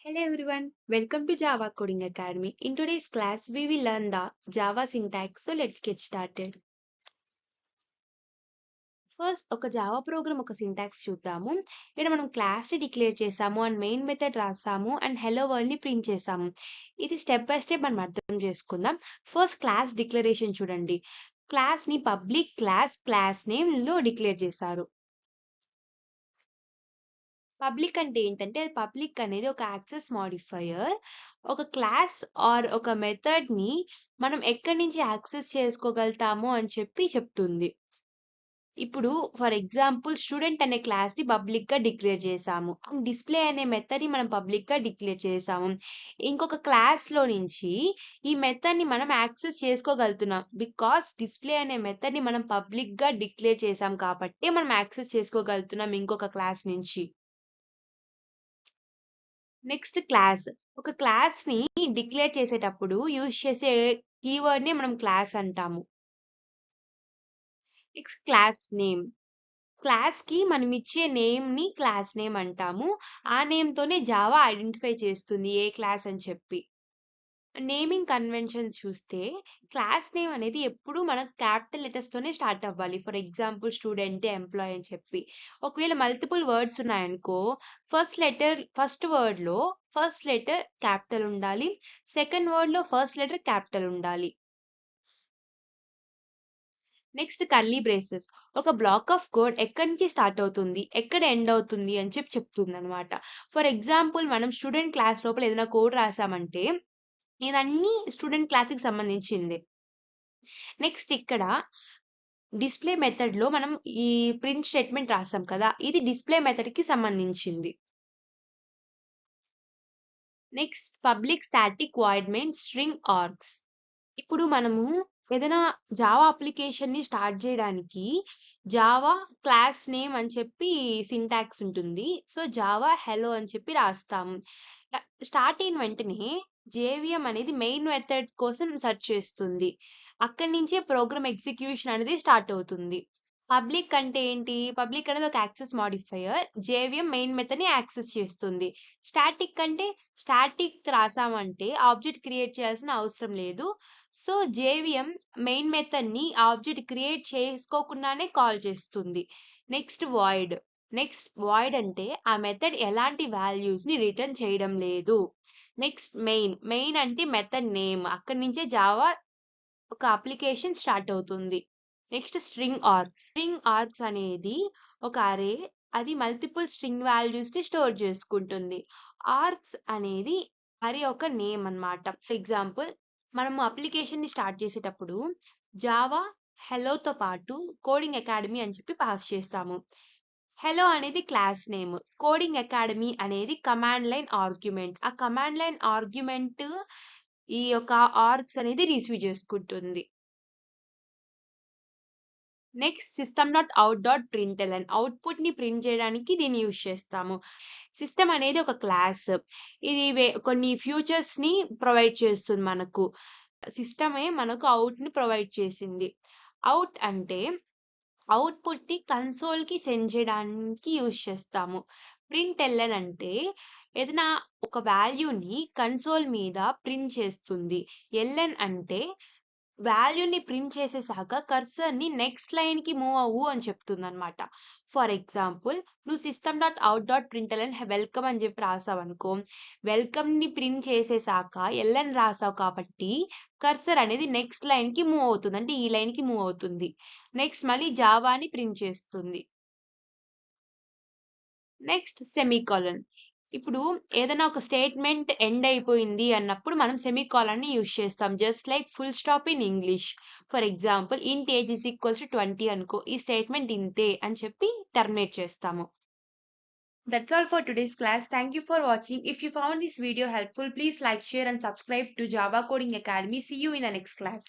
Hello everyone, welcome to Java Coding Academy. In today's class, we will learn the Java syntax. So let's get started. First ఒక Java program ఒక syntax చూద్దాము. ఇక్కడ మనం class ని declare చేసాము and main method రాసాము and hello world ని print చేసాము. ఇది స్టెప్ బై స్టెప్ మనం అర్థం చేసుకుందాం. ఫస్ట్ క్లాస్ డిక్లరేషన్ చూడండి. క్లాస్ ని పబ్లిక్ క్లాస్ నేమ్ లో డిక్లేర్ చేశారు. పబ్లిక్ అంటే ఏంటంటే పబ్లిక్ అనేది ఒక యాక్సెస్ మాడిఫైయర్. ఒక క్లాస్ ఆర్ ఒక మెథడ్ ని మనం ఎక్కడి నుంచి యాక్సెస్ చేసుకోగలుగుతాము అని చెప్తుంది. ఇప్పుడు ఫర్ ఎగ్జాంపుల్ స్టూడెంట్ అనే క్లాస్ ని పబ్లిక్ గా డిక్లేర్ చేసాము. డిస్ప్లే అనే మెథడ్ ని మనం పబ్లిక్ గా డిక్లేర్ చేసాము. ఇంకొక క్లాస్ లో నుంచి ఈ మెథడ్ ని మనం యాక్సెస్ చేసుకోగలుగుతున్నాం. బికాస్ డిస్ప్లే అనే మెథడ్ ని మనం పబ్లిక్ గా డిక్లేర్ చేసాం కాబట్టి మనం యాక్సెస్ చేసుకోగలుగుతున్నాం ఇంకొక క్లాస్ నుంచి. Next class. ఒక క్లాస్ ని డిక్లేర్ చేసేటప్పుడు యూజ్ చేసే కీవర్డ్ ని మనం క్లాస్ అంటాము. Next class name. క్లాస్ కి మనం ఇచ్చే నేమ్ ని క్లాస్ నేమ్ అంటాము. ఆ నేమ్ తోనే జావా ఐడెంటిఫై చేస్తుంది ఏ క్లాస్ అని చెప్పి. నేమింగ్ కన్వెన్షన్స్ చూస్తే క్లాస్ నేమ్ అనేది ఎప్పుడు మనకు క్యాపిటల్ లెటర్స్ తోనే స్టార్ట్ అవ్వాలి. ఫర్ ఎగ్జాంపుల్ స్టూడెంట్, ఎంప్లాయ్ అని చెప్పి. ఒకవేళ మల్టిపుల్ వర్డ్స్ ఉన్నాయనుకో ఫస్ట్ వర్డ్ లో ఫస్ట్ లెటర్ క్యాపిటల్ ఉండాలి. సెకండ్ వర్డ్ లో ఫస్ట్ లెటర్ క్యాపిటల్ ఉండాలి. Next curly braces. ఒక బ్లాక్ ఆఫ్ కోడ్ ఎక్కడి నుంచి స్టార్ట్ అవుతుంది, ఎక్కడ ఎండ్ అవుతుంది అని చెప్తుంది అనమాట. ఫర్ ఎగ్జాంపుల్ మనం స్టూడెంట్ క్లాస్ లోపల ఏదైనా కోడ్ రాసామంటే ఇదన్నీ స్టూడెంట్ క్లాస్ కి సంబంధించింది. నెక్స్ట్ ఇక్కడ డిస్ప్లే మెథడ్ లో మనం ఈ ప్రింట్ స్టేట్మెంట్ రాసాం కదా, ఇది డిస్ప్లే మెథడ్ కి సంబంధించింది. Next public static void main string args. ఇప్పుడు మనము ఏదైనా జావా అప్లికేషన్ ని స్టార్ట్ చేయడానికి జావా క్లాస్ నేమ్ అని చెప్పి సింటాక్స్ ఉంటుంది. సో జావా హెలో అని చెప్పి రాస్తాము. స్టార్ట్ అయిన వెంటనే జేవిఎం అనేది మెయిన్ మెథడ్ కోసం సెర్చ్ చేస్తుంది. అక్కడి నుంచే ప్రోగ్రామ్ ఎగ్జిక్యూషన్ అనేది స్టార్ట్ అవుతుంది. పబ్లిక్ అంటే ఏంటి? పబ్లిక్ అనేది ఒక access modifier. JVM main method ని యాక్సెస్ చేస్తుంది. స్టాటిక్ అంటే స్టాటిక్ రాసామంటే ఆబ్జెక్ట్ క్రియేట్ చేయాల్సిన అవసరం లేదు. సో జేవిఎం మెయిన్ మెథడ్ ని ఆబ్జెక్ట్ క్రియేట్ చేసుకోకుండానే కాల్ చేస్తుంది. నెక్స్ట్ వాయిడ్ అంటే ఆ మెథడ్ ఎలాంటి వాల్యూస్ ని రిటర్న్ చేయడం లేదు. నెక్స్ట్ మెయిన్ అంటే మెథడ్ నేమ్. అక్కడి నుంచే జావా ఒక అప్లికేషన్ స్టార్ట్ అవుతుంది. నెక్స్ట్ స్ట్రింగ్ ఆర్గ్స్ అనేది ఒక అరే. అది మల్టిపుల్ స్ట్రింగ్ వాల్యూస్ ని స్టోర్ చేసుకుంటుంది. ఆర్గ్స్ అనేది అరే ఒక నేమ్ అన్నమాట. ఫర్ ఎగ్జాంపుల్ మనము అప్లికేషన్ ని స్టార్ట్ చేసేటప్పుడు జావా హెలోతో పాటు కోడింగ్ అకాడమీ అని చెప్పి పాస్ చేస్తాము. హెలో అనేది క్లాస్ నేమ్. కోడింగ్ అకాడమీ అనేది కమాండ్ లైన్ ఆర్గ్యుమెంట్. ఆ కమాండ్ లైన్ ఆర్గ్యుమెంట్ ఈ యొక్క ఆర్గ్స్ అనేది రిసీవ్ చేసుకుంటుంది. Next system.out.println. అవుట్పుట్ ని ప్రింట్ చేయడానికి దీన్ని యూజ్ చేస్తాము. సిస్టమ్ అనేది ఒక క్లాస్. ఇది కొన్ని ఫ్యూచర్స్ ని ప్రొవైడ్ చేస్తుంది మనకు. సిస్టమే మనకు అవుట్ ని ప్రొవైడ్ చేసింది. అవుట్ అంటే అవుట్పుట్ ని కన్సోల్ కి సెండ్ చేయడానికి యూజ్ చేస్తాము. println అంటే ఏదైనా ఒక వాల్యూని కన్సోల్ మీద ప్రింట్ చేస్తుంది. ln అంటే వాల్యూని ప్రింట్ చేసేసాక కర్సర్ ని నెక్స్ట్ లైన్ కి మూవ్ అవ్వు అని చెప్తుంది అనమాట. ఫర్ ఎగ్జాంపుల్ నువ్వు system.out.println వెల్కమ్ అని చెప్పి రాసావు అనుకో, వెల్కమ్ ని ప్రింట్ చేసేసాక ఎల్ఎన్ రాసావు కాబట్టి కర్సర్ అనేది నెక్స్ట్ లైన్ కి మూవ్ అవుతుంది. అంటే ఈ లైన్ కి మూవ్ అవుతుంది. నెక్స్ట్ మళ్ళీ జావాని ప్రింట్ చేస్తుంది. Next semicolon. ఇప్పుడు ఏదైనా ఒక స్టేట్మెంట్ ఎండ్ అయిపోయింది అన్నప్పుడు మనం సెమీకోలన్ ని యూజ్ చేస్తాం. Just like full stop in English. For example ఇంట్ ఏజ్ ఈజ్ ఈక్వల్స్ టు 20 అనుకో, ఈ స్టేట్మెంట్ ఇంతే అని చెప్పి టర్మినేట్ చేస్తాము. That's all for today's class. Thank you for watching. If you found this video helpful, please like, share and subscribe to Java Coding Academy. See you in the next class.